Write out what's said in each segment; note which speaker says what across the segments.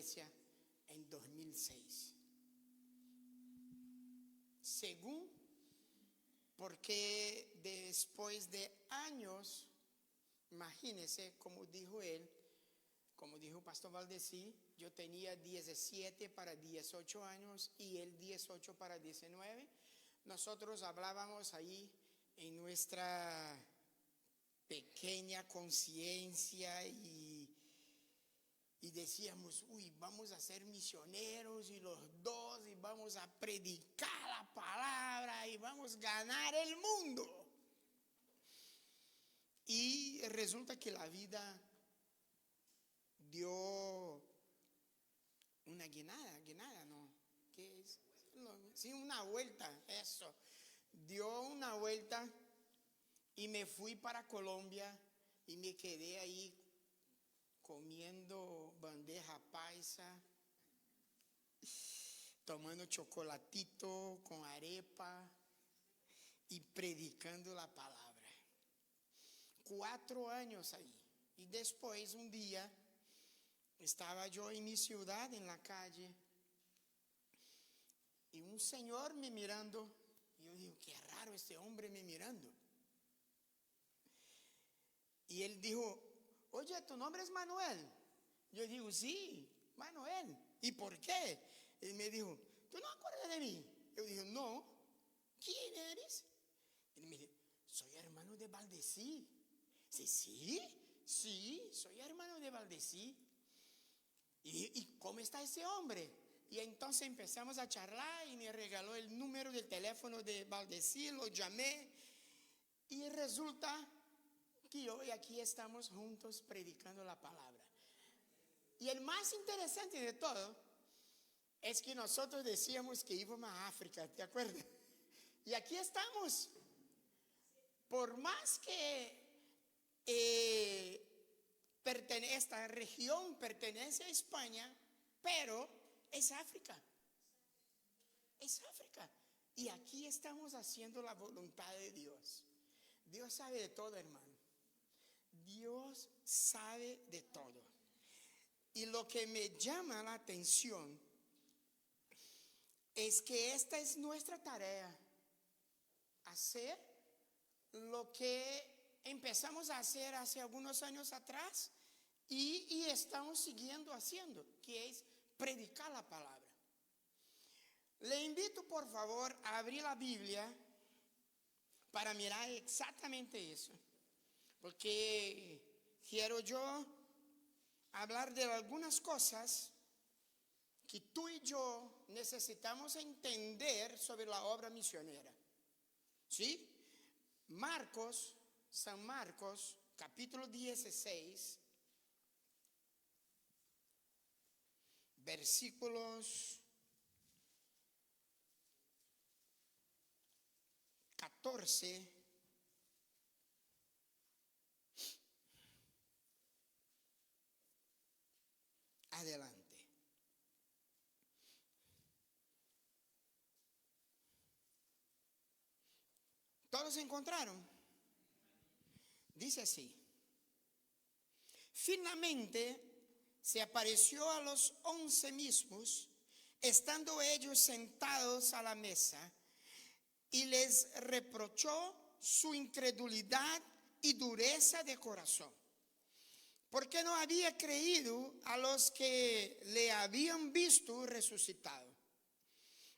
Speaker 1: iglesia en 2006. Según, porque después de años, imagínense, como dijo él, como dijo Pastor Valdesí, yo tenía 17 para 18 años y él 18 para 19. Nosotros hablábamos ahí en nuestra pequeña conciencia y decíamos, uy, vamos a ser misioneros y los dos y vamos a predicar la palabra y vamos a ganar el mundo. Y resulta que la vida dio una guinada, ¿no? ¿Qué es? Sí, una vuelta, eso. Dio una vuelta y me fui para Colombia y me quedé ahí comiendo bandeja paisa, tomando chocolatito con arepa y predicando la palabra. 4 años ahí. Y después un día estaba yo en mi ciudad, en la calle, y un señor me mirando, y yo digo, qué raro este hombre me mirando. Y él dijo, oye, ¿tu nombre es Manuel? Yo digo, sí, Manuel. ¿Y por qué? Él me dijo, ¿tú no acuerdas de mí? Yo digo, no. ¿Quién eres? Él me dijo, soy hermano de Valdesí. Sí, soy hermano de Valdesí. ¿Y cómo está ese hombre? Y entonces empezamos a charlar y me regaló el número del teléfono de Valdesí, lo llamé y resulta que hoy aquí estamos juntos predicando la palabra. Y el más interesante de todo es que nosotros decíamos que íbamos a África, ¿te acuerdas? Y aquí estamos. Por más que esta región pertenece a España, pero es África. Es África. Y aquí estamos haciendo la voluntad de Dios. Dios sabe de todo, hermano. Dios sabe de todo. Y lo que me llama la atención es que esta es nuestra tarea. Hacer lo que empezamos a hacer hace algunos años atrás y estamos siguiendo haciendo, que es predicar la palabra. Le invito por favor a abrir la Biblia para mirar exactamente eso, porque quiero yo hablar de algunas cosas que tú y yo necesitamos entender sobre la obra misionera. ¿Sí? San Marcos, capítulo 16, versículos 14 adelante. ¿Todos se encontraron? Dice así: finalmente se apareció a los 11 mismos, estando ellos sentados a la mesa, y les reprochó su incredulidad y dureza de corazón, porque no había creído a los que le habían visto resucitado.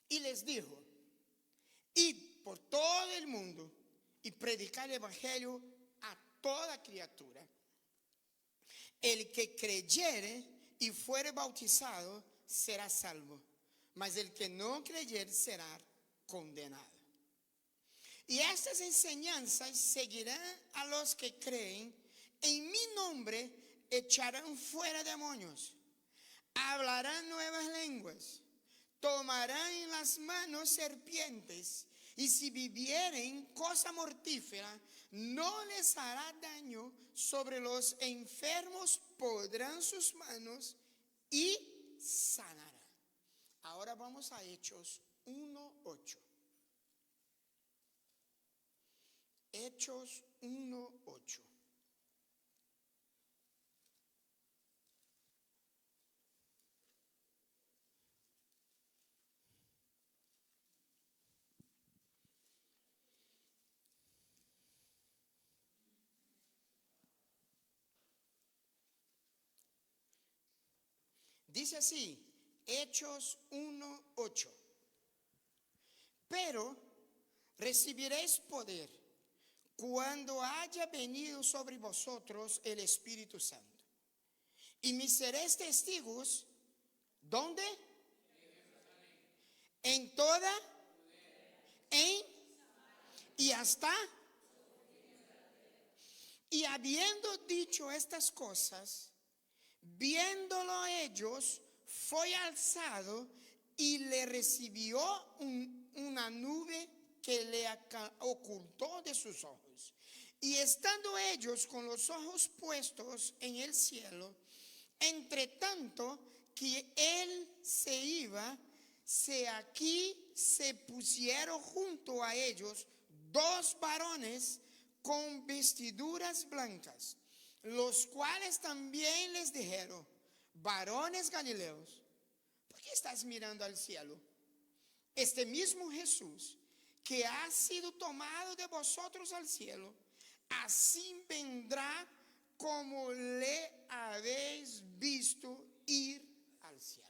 Speaker 1: Y les dijo: id por todo el mundo y predicad el evangelio a toda criatura. El que creyere y fuere bautizado será salvo, mas el que no creyere será condenado. Y estas enseñanzas seguirán a los que creen. En mi nombre echarán fuera demonios, hablarán nuevas lenguas, tomarán en las manos serpientes, y si bebieren cosa mortífera, no les hará daño. Sobre los enfermos pondrán sus manos y sanarán. Ahora vamos a Hechos 1:8. Hechos 1:8. Dice así, Hechos 1:8. Pero recibiréis poder cuando haya venido sobre vosotros el Espíritu Santo. Y me seréis testigos, ¿dónde? En toda, y hasta. Y habiendo dicho estas cosas, viéndolo ellos, fue alzado y le recibió una nube que le ocultó de sus ojos. Y estando ellos con los ojos puestos en el cielo, entre tanto que él se iba, aquí se pusieron junto a ellos dos varones con vestiduras blancas, los cuales también les dijeron: varones galileos, ¿por qué estás mirando al cielo? Este mismo Jesús que ha sido tomado de vosotros al cielo, así vendrá como le habéis visto ir al cielo.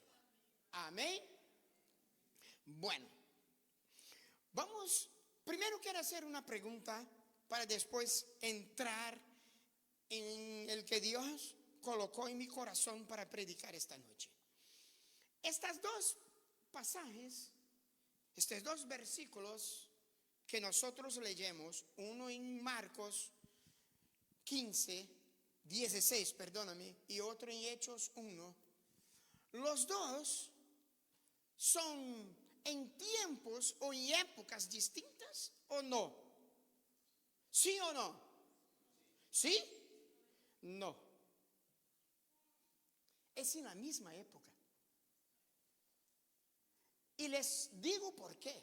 Speaker 1: Amén. Bueno, primero quiero hacer una pregunta para después entrar en el que Dios colocó en mi corazón para predicar esta noche. Estas dos pasajes, estos dos versículos que nosotros leemos, uno en Marcos 16, y otro en Hechos 1, los dos son en tiempos o en épocas distintas, ¿o no? ¿Sí o no? ¿Sí? No. Es en la misma época. Y les digo por qué.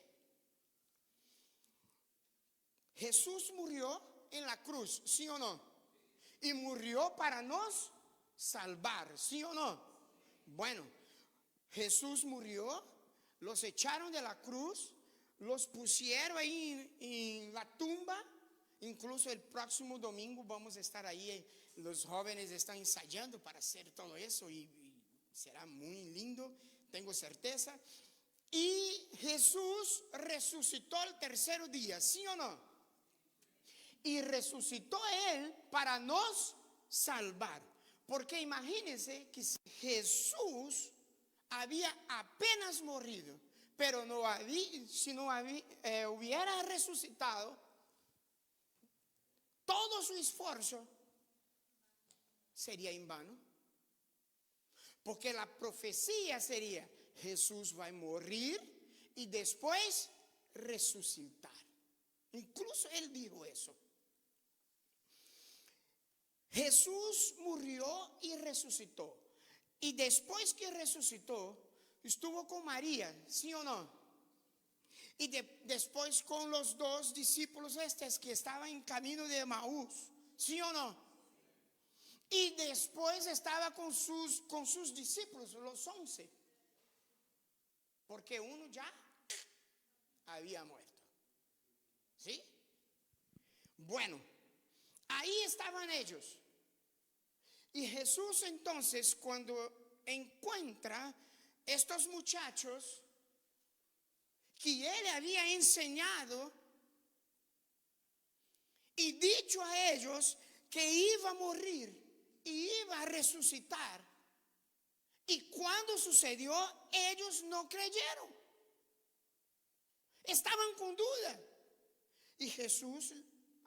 Speaker 1: Jesús murió en la cruz, ¿sí o no? Y murió para nos salvar, ¿sí o no? Bueno, Jesús murió, los echaron de la cruz, los pusieron ahí en la tumba. Incluso el próximo domingo vamos a estar ahí. Los jóvenes están ensayando para hacer todo eso y será muy lindo, tengo certeza. Y Jesús resucitó el tercer día, ¿sí o no? Y resucitó Él para nos salvar. Porque imagínense que si Jesús había apenas morido, pero si no hubiera resucitado, todo su esfuerzo sería en vano. Porque la profecía sería: Jesús va a morir y después resucitar. Incluso él dijo eso. Jesús murió y resucitó. Y después que resucitó, estuvo con María, ¿sí o no? Y después con los dos discípulos que estaban en camino de Emaús, ¿sí o no? Y después estaba con sus discípulos, los 11. Porque uno ya había muerto. ¿Sí? Bueno, ahí estaban ellos. Y Jesús entonces, cuando encuentra estos muchachos que él había enseñado y dicho a ellos que iba a morir y iba a resucitar, y cuando sucedió, ellos no creyeron. Estaban con duda. Y Jesús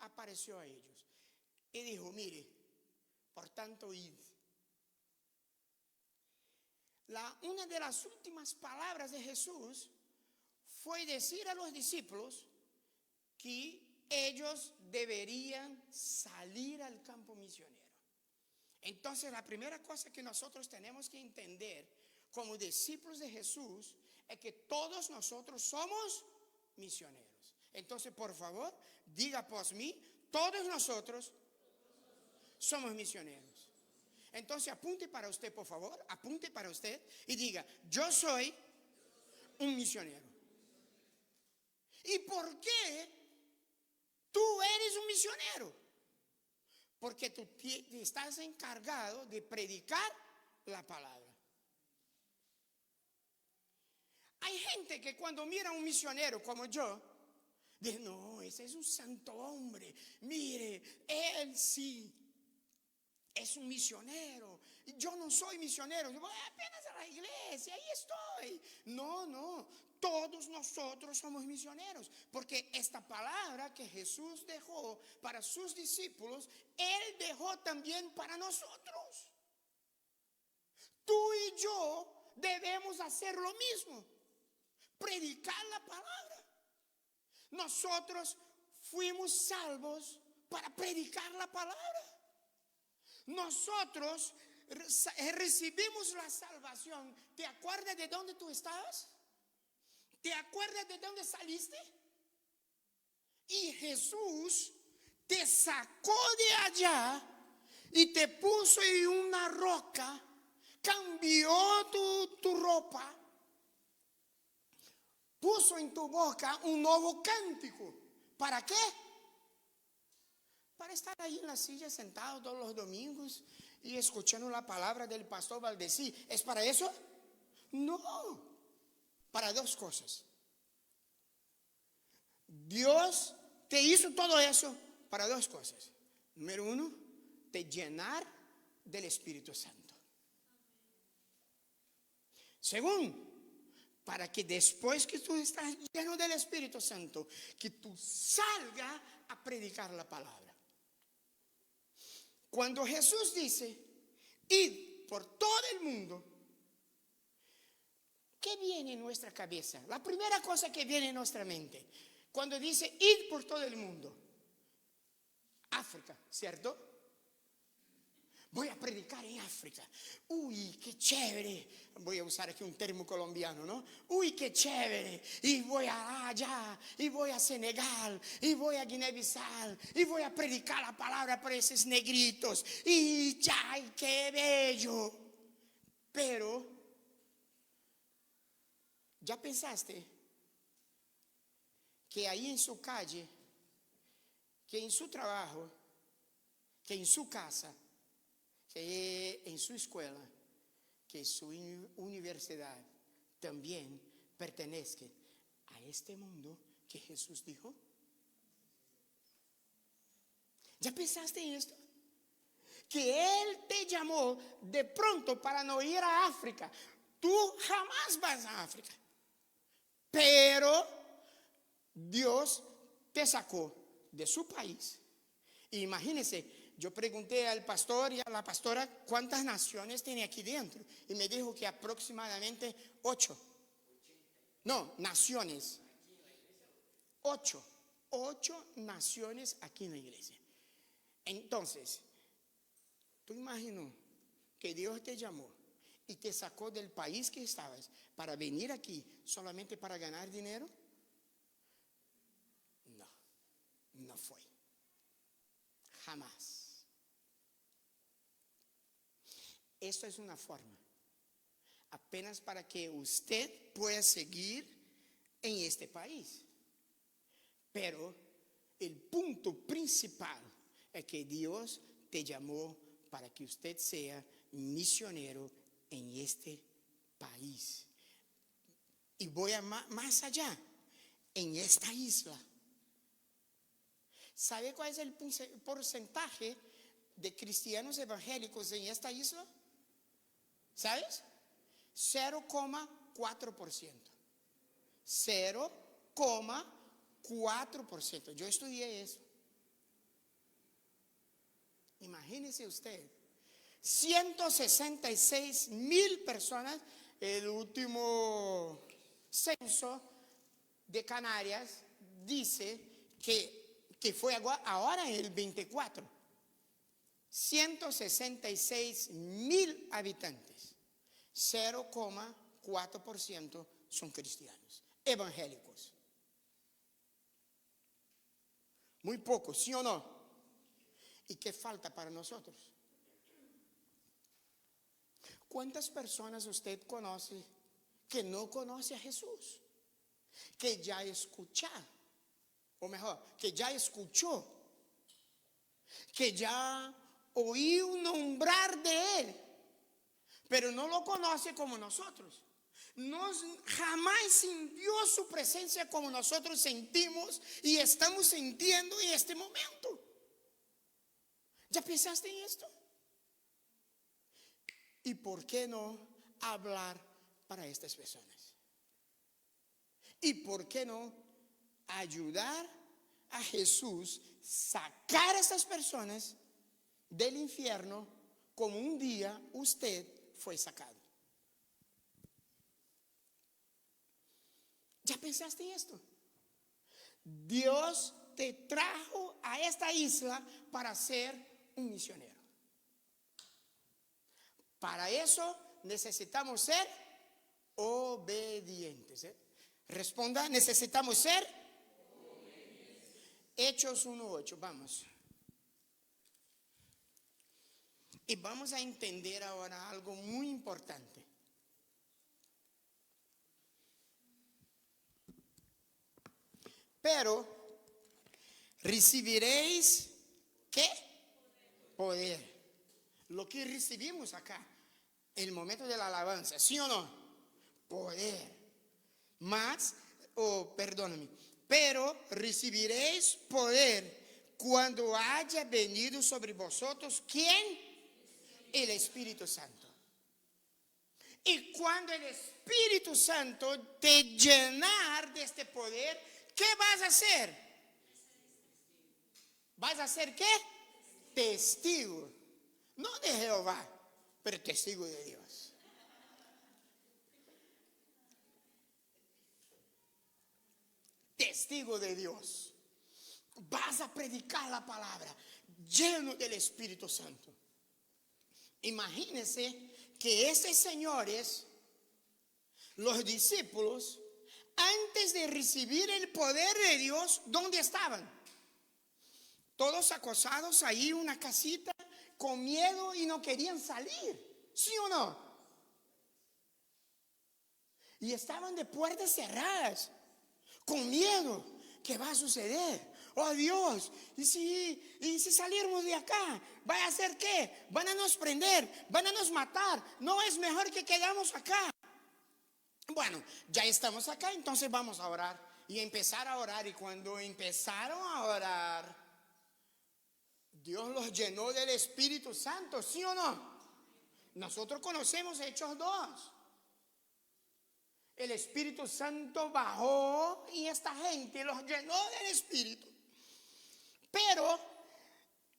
Speaker 1: apareció a ellos y dijo: mire, por tanto, id. Una de las últimas palabras de Jesús fue decir a los discípulos que ellos deberían salir al campo misionero. Entonces, la primera cosa que nosotros tenemos que entender como discípulos de Jesús es que todos nosotros somos misioneros. Entonces, por favor, diga pos mí: todos nosotros somos misioneros. Entonces, apunte para usted, por favor, apunte para usted y diga: yo soy un misionero. ¿Y por qué tú eres un misionero? Porque tú estás encargado de predicar la palabra. gente que cuando mira a un misionero como yo, dice, no, ese es un santo hombre. Mire, él sí es un misionero. Yo no soy misionero. Yo voy apenas a la iglesia, ahí estoy. No, no. Todos nosotros somos misioneros. Porque esta palabra que Jesús dejó para sus discípulos, Él dejó también para nosotros. Tú y yo debemos hacer lo mismo. Predicar la palabra. Nosotros fuimos salvos para predicar la palabra. Nosotros recibimos la salvación. ¿Te acuerdas de dónde tú estabas? ¿Te acuerdas de dónde saliste? Y Jesús te sacó de allá y te puso en una roca, cambió tu ropa, puso en tu boca un nuevo cántico. ¿Para qué? Para estar ahí en la silla sentado todos los domingos y escuchando la palabra del pastor Valdesí. ¿Es para eso? No. Para dos cosas. Dios te hizo todo eso para dos cosas. Número uno, te llenar del Espíritu Santo. Segundo, para que después que tú estás lleno del Espíritu Santo, que tú salgas a predicar la palabra. Cuando Jesús dice, id por todo el mundo, ¿qué viene en nuestra cabeza? La primera cosa que viene en nuestra mente, cuando dice, id por todo el mundo, África, ¿cierto? Voy a predicar en África. Uy, qué chévere. Voy a usar aquí un término colombiano, ¿no? Uy, qué chévere. Y voy allá, y voy a Senegal, y voy a Guinea-Bissau, y voy a predicar la palabra para esos negritos. Y ya, qué bello. Pero, ¿ya pensaste que ahí en su calle, que en su trabajo, que en su casa, que en su escuela, que su universidad también pertenezca a este mundo que Jesús dijo? ¿Ya pensaste en esto? Que Él te llamó de pronto para no ir a África. Tú jamás vas a África. Pero Dios te sacó de su país. Imagínense. Yo pregunté al pastor y a la pastora cuántas naciones tiene aquí dentro. Y me dijo que aproximadamente 8. No, naciones. 8. 8 naciones aquí en la iglesia. Entonces, tú imaginas que Dios te llamó y te sacó del país que estabas para venir aquí solamente para ganar dinero. No, no fue. Jamás. Esto es una forma, apenas para que usted pueda seguir en este país. Pero el punto principal es que Dios te llamó para que usted sea misionero en este país. Y voy a más allá, en esta isla. ¿Sabe cuál es el porcentaje de cristianos evangélicos en esta isla? ¿Sabes? 0,4%. 0,4%. Yo estudié eso. Imagínese usted. 166,000 personas. El último censo de Canarias dice que fue ahora en el 24. 166,000 habitantes. 0,4% son cristianos, evangélicos. Muy poco, ¿sí o no? ¿Y qué falta para nosotros? ¿Cuántas personas usted conoce que no conoce a Jesús? Que ya escucha, o mejor, que ya escuchó, que ya oí nombrar de Él, pero no lo conoce como nosotros. Jamás sintió su presencia como nosotros sentimos y estamos sintiendo en este momento. ¿Ya pensaste en esto? ¿Y por qué no hablar para estas personas? ¿Y por qué no ayudar a Jesús sacar a estas personas del infierno como un día usted fue sacado? ¿Ya pensaste en esto? Dios te trajo a esta isla para ser un misionero. Para eso necesitamos ser obedientes. Responda, necesitamos ser obedientes. Hechos 1:8, vamos. Y vamos a entender ahora algo muy importante. Pero recibiréis, ¿qué? Poder. Lo que recibimos acá, el momento de la alabanza, ¿sí o no? Poder. Pero recibiréis poder cuando haya venido sobre vosotros, ¿quién? El Espíritu Santo. Y cuando el Espíritu Santo te llenar de este poder, ¿qué vas a hacer? ¿Vas a ser qué? Testigo. No de Jehová, pero testigo de Dios. Testigo de Dios. Vas a predicar la palabra lleno del Espíritu Santo. Imagínense que estos señores, los discípulos, antes de recibir el poder de Dios, ¿dónde estaban? Todos acosados ahí en una casita, con miedo y no querían salir, ¿sí o no? Y estaban de puertas cerradas, con miedo. ¿Qué va a suceder? Oh Dios, ¿y si salimos de acá? ¿Va a hacer qué? ¿Van a nos prender? ¿Van a nos matar? ¿No es mejor que quedamos acá? Bueno, ya estamos acá, entonces vamos a orar. Y empezar a orar. Y cuando empezaron a orar, Dios los llenó del Espíritu Santo, ¿sí o no? Nosotros conocemos Hechos 2. El Espíritu Santo bajó y esta gente los llenó del Espíritu. Pero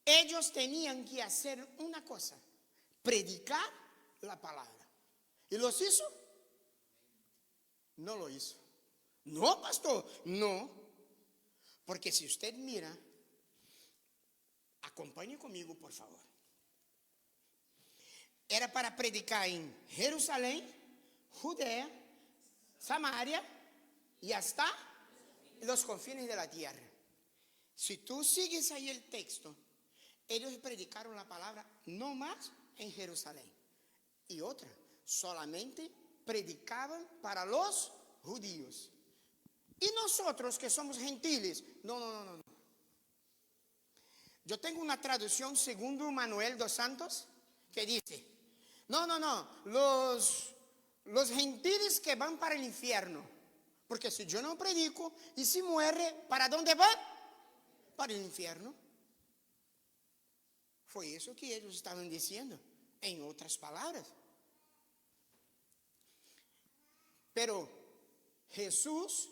Speaker 1: ellos tenían que hacer una cosa: predicar la palabra. ¿Y los hizo? No lo hizo. No, pastor, no. Porque si usted mira, acompañe conmigo, por favor. Era para predicar en Jerusalén, Judea, Samaria y hasta los confines de la tierra. Si tú sigues ahí el texto, ellos predicaron la palabra no más en Jerusalén. Y otra, solamente predicaban para los judíos. Y nosotros que somos gentiles, no. Yo tengo una traducción segundo Manuel dos Santos que dice, no, los gentiles que van para el infierno, porque si yo no predico y si muere, ¿para dónde van? Para el infierno. Fue eso que ellos estaban diciendo, en otras palabras. Pero Jesús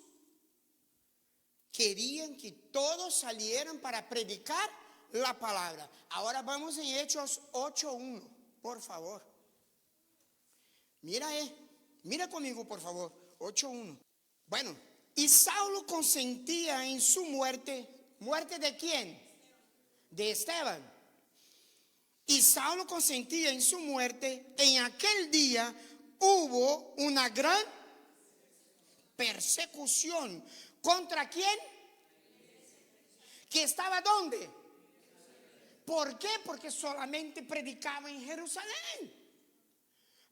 Speaker 1: quería que todos salieran para predicar la palabra. Ahora vamos en Hechos 8:1, por favor. Mira conmigo, por favor, 8:1. Bueno, y Saulo consentía en su muerte. ¿Muerte de quién? De Esteban. Y Saulo consentía en su muerte. En aquel día hubo una gran persecución. ¿Contra quién? ¿Que estaba dónde? ¿Por qué? Porque solamente predicaba en Jerusalén.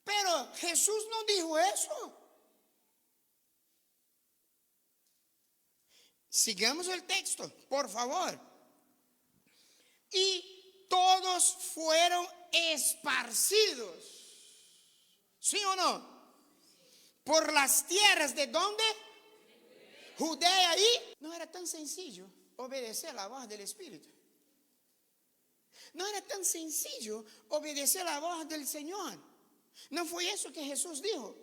Speaker 1: Pero Jesús no dijo eso. Sigamos el texto, por favor. Y todos fueron esparcidos, ¿sí o no? por las tierras de ¿dónde? Judea y no era tan sencillo obedecer la voz del Espíritu. No era tan sencillo obedecer la voz del Señor. No fue eso que Jesús dijo.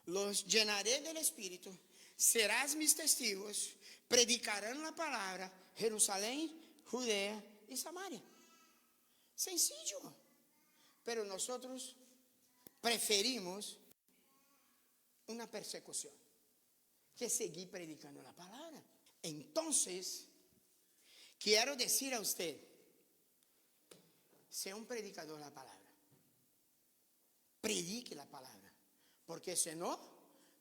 Speaker 1: Los llenaré del Espíritu, serás mis testigos, predicarán la palabra, Jerusalén, Judea y Samaria. Sencillo. Pero nosotros preferimos una persecución que seguir predicando la palabra. Entonces, quiero decir a usted, sea un predicador de la palabra. Predique la palabra. Porque si no,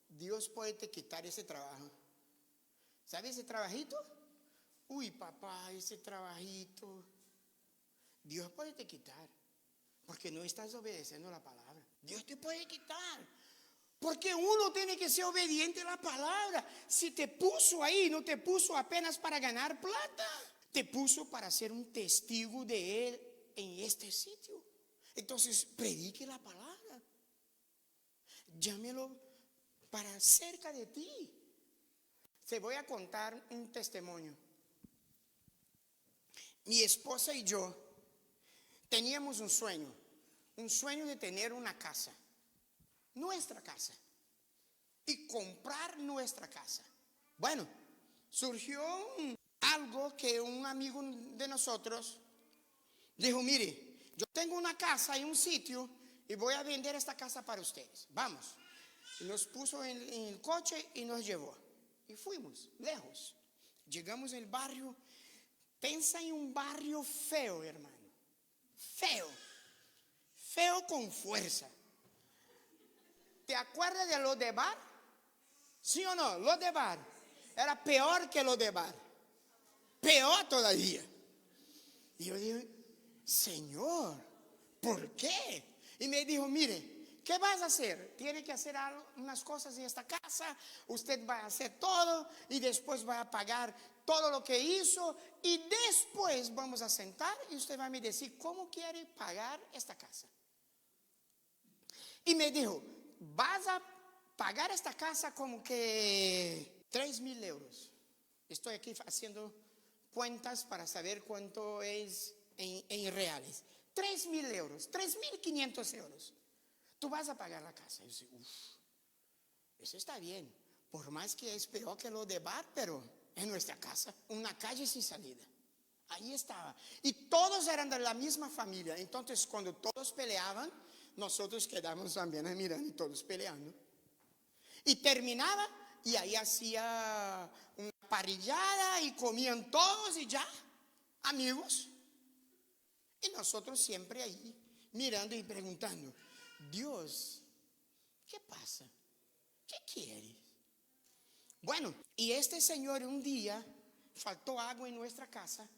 Speaker 1: Dios puede te quitar ese trabajo. ¿Sabe ese trabajito? Uy, papá, ese trabajito. Dios puede te quitar. Porque no estás obedeciendo la palabra. Dios te puede quitar. Porque uno tiene que ser obediente a la palabra. Si te puso ahí, no te puso apenas para ganar plata. Te puso para ser un testigo de Él en este sitio. Entonces, predique la palabra. Llámelo para cerca de ti. Te voy a contar un testimonio. Mi esposa y yo teníamos un sueño de tener una casa, nuestra casa, y comprar nuestra casa. Bueno, surgió algo que un amigo de nosotros dijo, mire, yo tengo una casa y un sitio y voy a vender esta casa para ustedes. Vamos. Y nos puso en el coche y nos llevó. Y fuimos lejos. Llegamos al barrio. Pensa en un barrio feo, hermano. Feo. Feo con fuerza. ¿Te acuerdas de Lodebar? ¿Sí o no? Lodebar. Era peor que Lodebar. Peor todavía. Y yo dije, Señor, ¿por qué? Y me dijo, mire, ¿qué vas a hacer? Tiene que hacer unas cosas en esta casa. Usted va a hacer todo y después va a pagar todo lo que hizo. Y después vamos a sentar y usted va a me decir cómo quiere pagar esta casa. Y me dijo, vas a pagar esta casa como que 3,000 euros. Estoy aquí haciendo cuentas para saber cuánto es en reales. 3,000 euros, 3,500 euros. Tú vas a pagar la casa. Yo dije, eso está bien. Por más que es peor que lo de bar, pero es nuestra casa. Una calle sin salida. Ahí estaba. Y todos eran de la misma familia. Entonces, cuando todos peleaban, nosotros quedábamos también mirando y todos peleando. Y terminaba y ahí hacía una parrillada y comían todos y ya, amigos. Y nosotros siempre ahí mirando y preguntando, Dios, ¿qué pasa? ¿Qué quieres? Bueno, y este señor un día faltó agua en nuestra casa.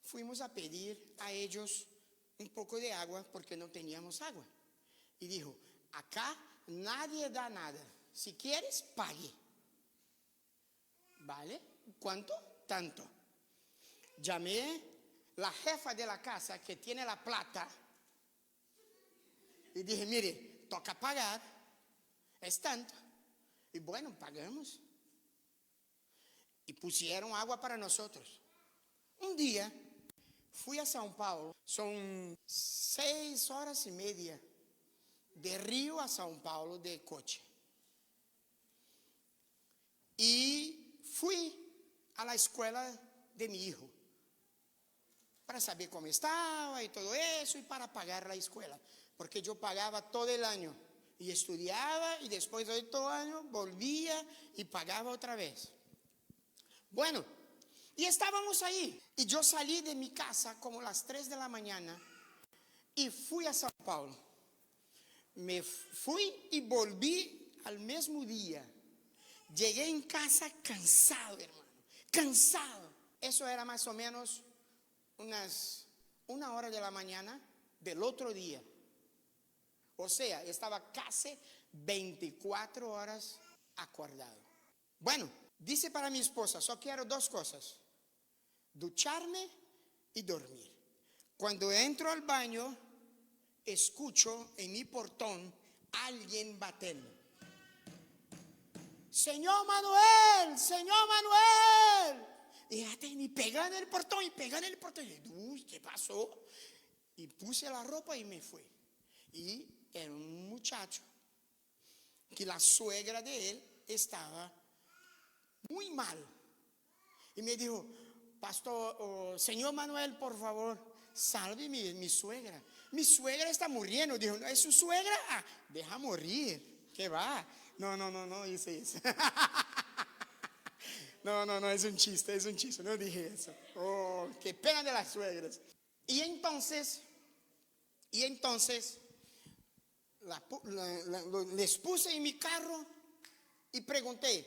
Speaker 1: Fuimos a pedir a ellos un poco de agua porque no teníamos agua. Y dijo, acá nadie da nada. Si quieres, pague. ¿Vale? ¿Cuánto? Tanto. Llamé la jefa de la casa que tiene la plata y dije, mire, toca pagar, es tanto. Y bueno, pagamos. Y pusieron agua para nosotros. Un día fui a São Paulo, son 6 horas y media de Río a São Paulo de coche. Y fui a la escuela de mi hijo para saber cómo estaba y todo eso y para pagar la escuela. Porque yo pagaba todo el año y estudiaba y después de todo el año volvía y pagaba otra vez. Bueno, y estábamos ahí. Y yo salí de mi casa como las 3 de la mañana y fui a São Paulo. Me fui y volví al mismo día. Llegué en casa cansado, hermano. Cansado. Eso era más o menos unas 1 hora de la mañana del otro día. O sea, estaba casi 24 horas acordado. Bueno, dice para mi esposa, solo quiero 2 cosas. Ducharme y dormir. Cuando entro al baño, escucho en mi portón a alguien batiendo. Señor Manuel, Señor Manuel. Y pegan el portón, y pegan el portón. Y uy, ¿qué pasó? Y puse la ropa y me fui. Y era un muchacho que la suegra de él estaba muy mal. Y me dijo, pastor, señor Manuel, por favor, salve mi suegra. Mi suegra está muriendo. Dijo, ¿no es su suegra? Ah, deja morir. ¿Qué va? No hice eso. No, es un chiste, no dije eso. Oh, qué pena de las suegras. Y entonces les puse en mi carro y pregunté,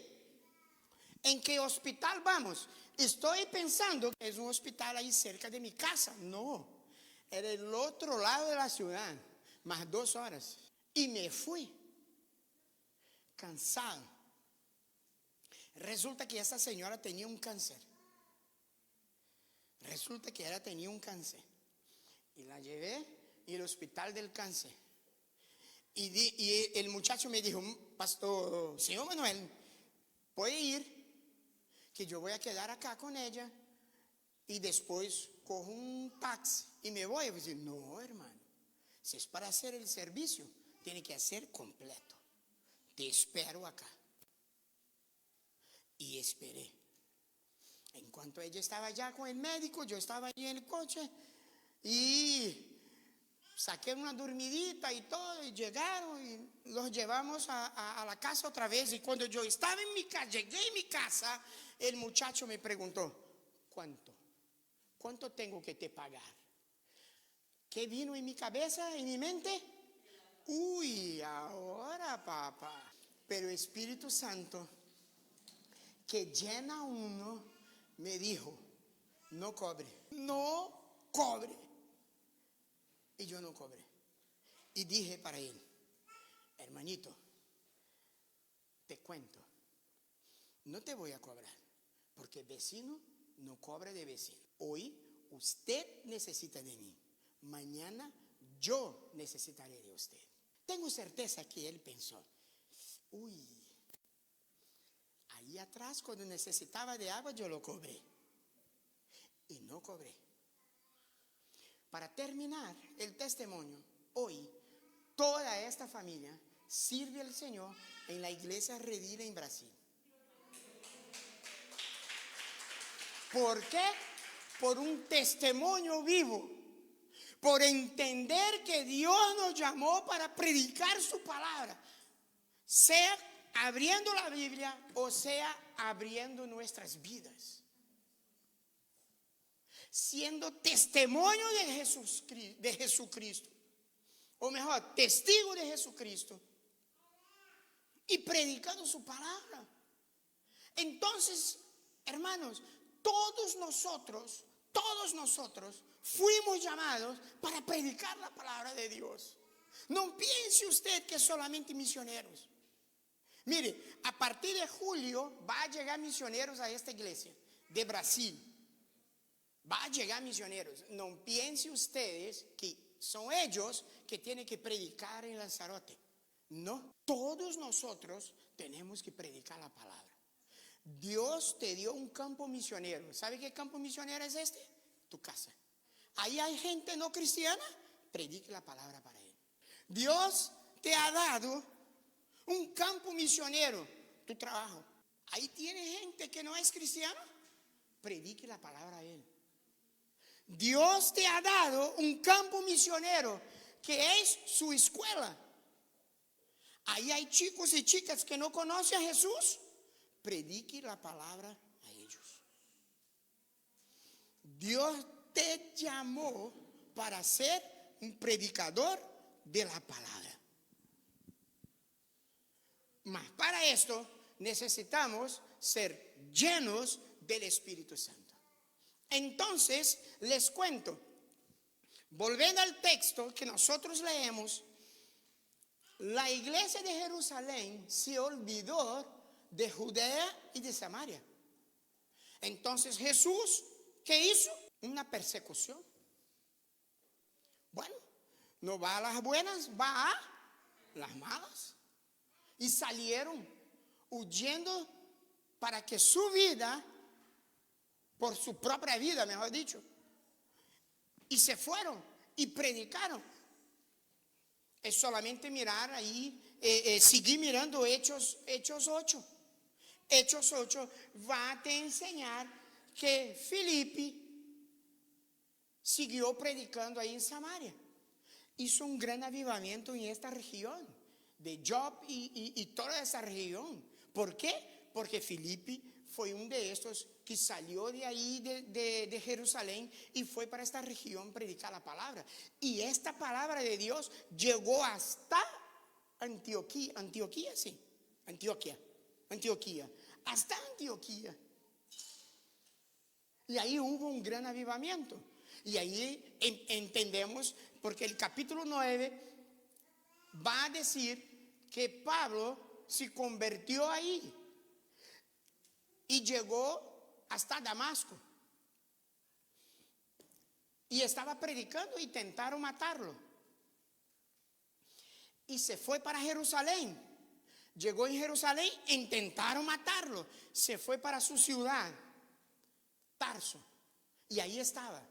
Speaker 1: ¿en qué hospital vamos? Estoy pensando que es un hospital ahí cerca de mi casa. No, era el otro lado de la ciudad, más 2 horas. Y me fui, cansado. Resulta que esa señora tenía un cáncer. Y la llevé al hospital del cáncer. Y el muchacho me dijo, pastor, señor Manuel, puede ir, que yo voy a quedar acá con ella y después cojo un taxi y me voy. Y yo dije, no, hermano, si es para hacer el servicio, tiene que hacer completo. Te espero acá. Y esperé. En cuanto ella estaba ya con el médico, yo estaba ahí en el coche y saqué una dormidita y todo, y llegaron y los llevamos a la casa otra vez. Y cuando yo estaba en mi casa, llegué a mi casa, el muchacho me preguntó, ¿cuánto tengo que te pagar? ¿Qué vino en mi cabeza, en mi mente? Uy, ahora papá. Pero Espíritu Santo, que llena uno, me dijo, no cobre. Y yo no cobré. Y dije para él, hermanito, te cuento, no te voy a cobrar, porque vecino no cobra de vecino. Hoy usted necesita de mí, mañana yo necesitaré de usted. Tengo certeza que él pensó, uy, ahí atrás cuando necesitaba de agua yo lo cobré. Y no cobré. Para terminar el testimonio, hoy toda esta familia sirve al Señor en la iglesia Redila en Brasil. ¿Por qué? Por un testimonio vivo, por entender que Dios nos llamó para predicar su palabra, sea abriendo la Biblia o sea abriendo nuestras vidas, siendo testimonio de Jesucristo, o mejor, testigo de Jesucristo, y predicando su palabra. Entonces, hermanos, todos nosotros fuimos llamados para predicar la palabra de Dios. No piense usted que solamente misioneros. Mire, a partir de julio va a llegar misioneros a esta iglesia de Brasil. Va a llegar misioneros. No piense ustedes que son ellos que tienen que predicar en Lanzarote. No, todos nosotros tenemos que predicar la palabra. Dios te dio un campo misionero. ¿Sabe qué campo misionero es este? Tu casa. Ahí hay gente no cristiana, predique la palabra para él. Dios te ha dado un campo misionero, tu trabajo. Ahí tiene gente que no es cristiana, predique la palabra a él. Dios te ha dado un campo misionero que es su escuela. Ahí hay chicos y chicas que no conocen a Jesús, predique la palabra a ellos. Dios te llamó para ser un predicador de la palabra. Mas para esto necesitamos ser llenos del Espíritu Santo. Entonces, les cuento, volviendo al texto que nosotros leemos, la iglesia de Jerusalén se olvidó de Judea y de Samaria. Entonces Jesús, ¿qué hizo? Una persecución. Bueno, no va a las buenas, va a las malas. Y salieron huyendo para que su vida, por su propia vida, mejor dicho, y se fueron y predicaron. Es solamente mirar ahí, seguir mirando Hechos 8. Hechos 8 va a te enseñar que Filipe siguió predicando ahí en Samaria. Hizo un gran avivamiento en esta región de Job y toda esa región. ¿Por qué? Porque Filipe fue uno de estos que salió de ahí de Jerusalén y fue para esta región a predicar la palabra. Y esta palabra de Dios llegó hasta Antioquía, hasta Antioquía. Y ahí hubo un gran avivamiento. Y ahí entendemos, porque el capítulo 9 va a decir que Pablo se convirtió ahí y llegó hasta Damasco. Y estaba predicando y intentaron matarlo. Y se fue para Jerusalén. Llegó en Jerusalén, intentaron matarlo. Se fue para su ciudad, Tarso. Y ahí estaba.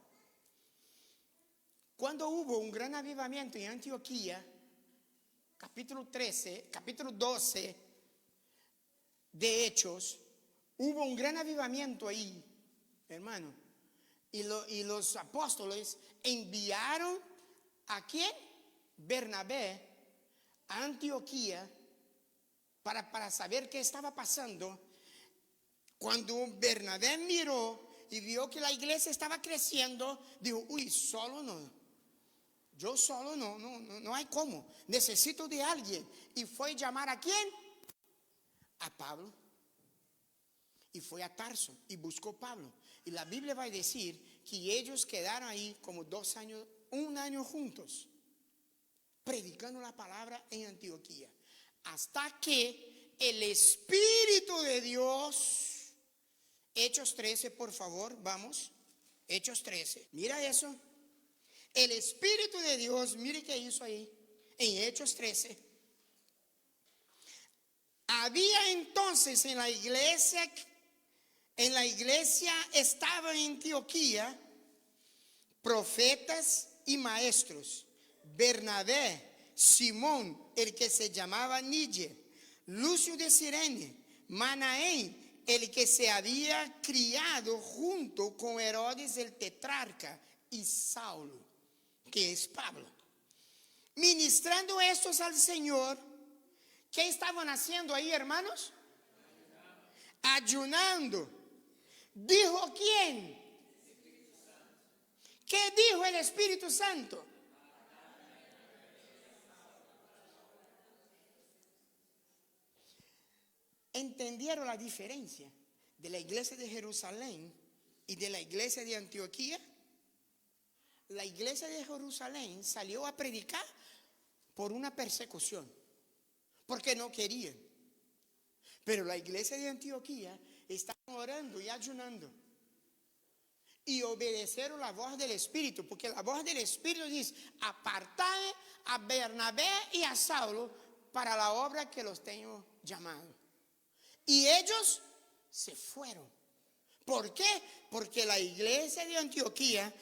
Speaker 1: Cuando hubo un gran avivamiento en Antioquía, capítulo 12 de Hechos, hubo un gran avivamiento ahí, hermano. Y los apóstoles enviaron ¿a quién? Bernabé a Antioquía para saber qué estaba pasando. Cuando Bernabé miró y vio que la iglesia estaba creciendo, dijo, uy, solo no. Yo solo no hay cómo. Necesito de alguien. Y fue a llamar ¿a quién? A Pablo. Y fue a Tarso y buscó a Pablo. Y la Biblia va a decir que ellos quedaron ahí como 2 años, 1 año juntos, predicando la palabra en Antioquía. Hasta que el Espíritu de Dios, Hechos 13, por favor, vamos. Hechos 13. Mira eso. El Espíritu de Dios, mire qué hizo ahí, en Hechos 13. Había entonces en la iglesia estaba en Antioquía profetas y maestros: Bernabé, Simón, el que se llamaba Níger, Lucio de Cirene, Manaén, el que se había criado junto con Herodes el tetrarca, y Saulo, que es Pablo. Ministrando estos al Señor. ¿Qué estaban haciendo ahí, hermanos? Ayunando. ¿Dijo quién? ¿Qué dijo el Espíritu Santo? ¿Entendieron la diferencia de la iglesia de Jerusalén y de la iglesia de Antioquía? La iglesia de Jerusalén salió a predicar por una persecución, porque no querían. Pero la iglesia de Antioquía estaba orando y ayunando y obedecieron la voz del Espíritu, porque la voz del Espíritu dice: apartad a Bernabé y a Saulo para la obra que los tengo llamado. Y ellos se fueron. ¿Por qué? Porque la iglesia de Antioquía,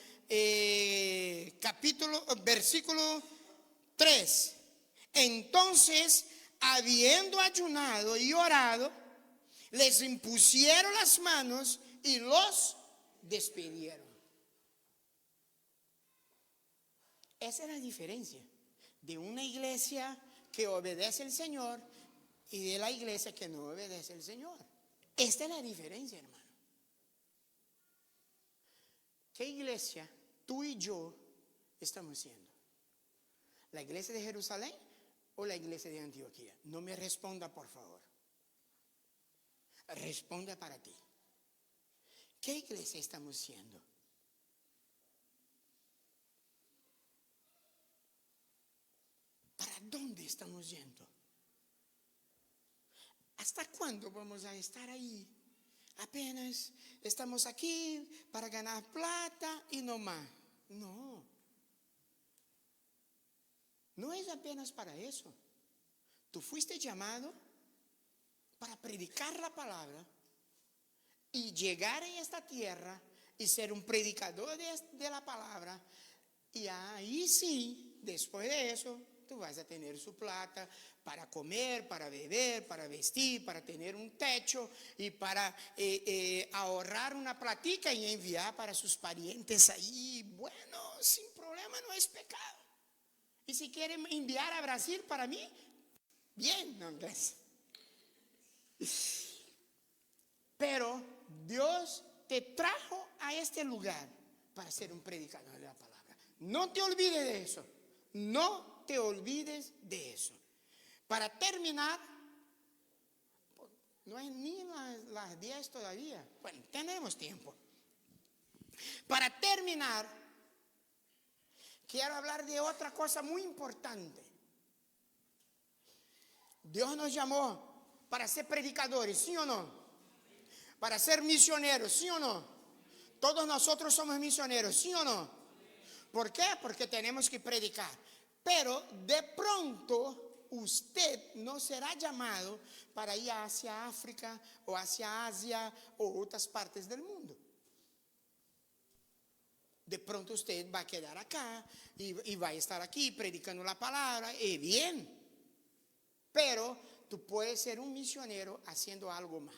Speaker 1: versículo 3. Entonces, habiendo ayunado y orado, les impusieron las manos y los despidieron. Esa es la diferencia de una iglesia que obedece al Señor y de la iglesia que no obedece al Señor. Esta es la diferencia, hermano. ¿Qué iglesia tú y yo estamos siendo? ¿La iglesia de Jerusalén o la iglesia de Antioquía? No me responda, por favor. Responda para ti. ¿Qué iglesia estamos siendo? ¿Para dónde estamos yendo? ¿Hasta cuándo vamos a estar ahí? Apenas estamos aquí para ganar plata y no más. No. No es apenas para eso. Tú fuiste llamado para predicar la palabra y llegar en esta tierra y ser un predicador de la palabra. Y ahí sí, después de eso, tú vas a tener su plata para comer, para beber, para vestir, para tener un techo y para ahorrar una platica y enviar para sus parientes ahí. Bueno, sin problema, no es pecado. Y si quieren enviar a Brasil para mí, bien, no, gracias. Pero Dios te trajo a este lugar para ser un predicador de la palabra. No te olvides de eso. No te olvides de eso. Para terminar, no es ni las 10 todavía. Bueno, tenemos tiempo. Para terminar, quiero hablar de otra cosa muy importante. Dios nos llamó para ser predicadores, ¿sí o no? Para ser misioneros, ¿sí o no? Todos nosotros somos misioneros, ¿sí o no? ¿Por qué? Porque tenemos que predicar. Pero de pronto usted no será llamado para ir hacia África o hacia Asia o otras partes del mundo. De pronto usted va a quedar acá y va a estar aquí predicando la palabra, y bien. Pero tú puedes ser un misionero haciendo algo más.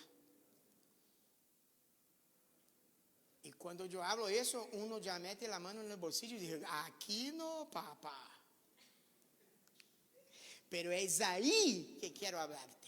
Speaker 1: Y cuando yo hablo eso, uno ya mete la mano en el bolsillo y dice, aquí no, papá. Pero es ahí que quiero hablarte.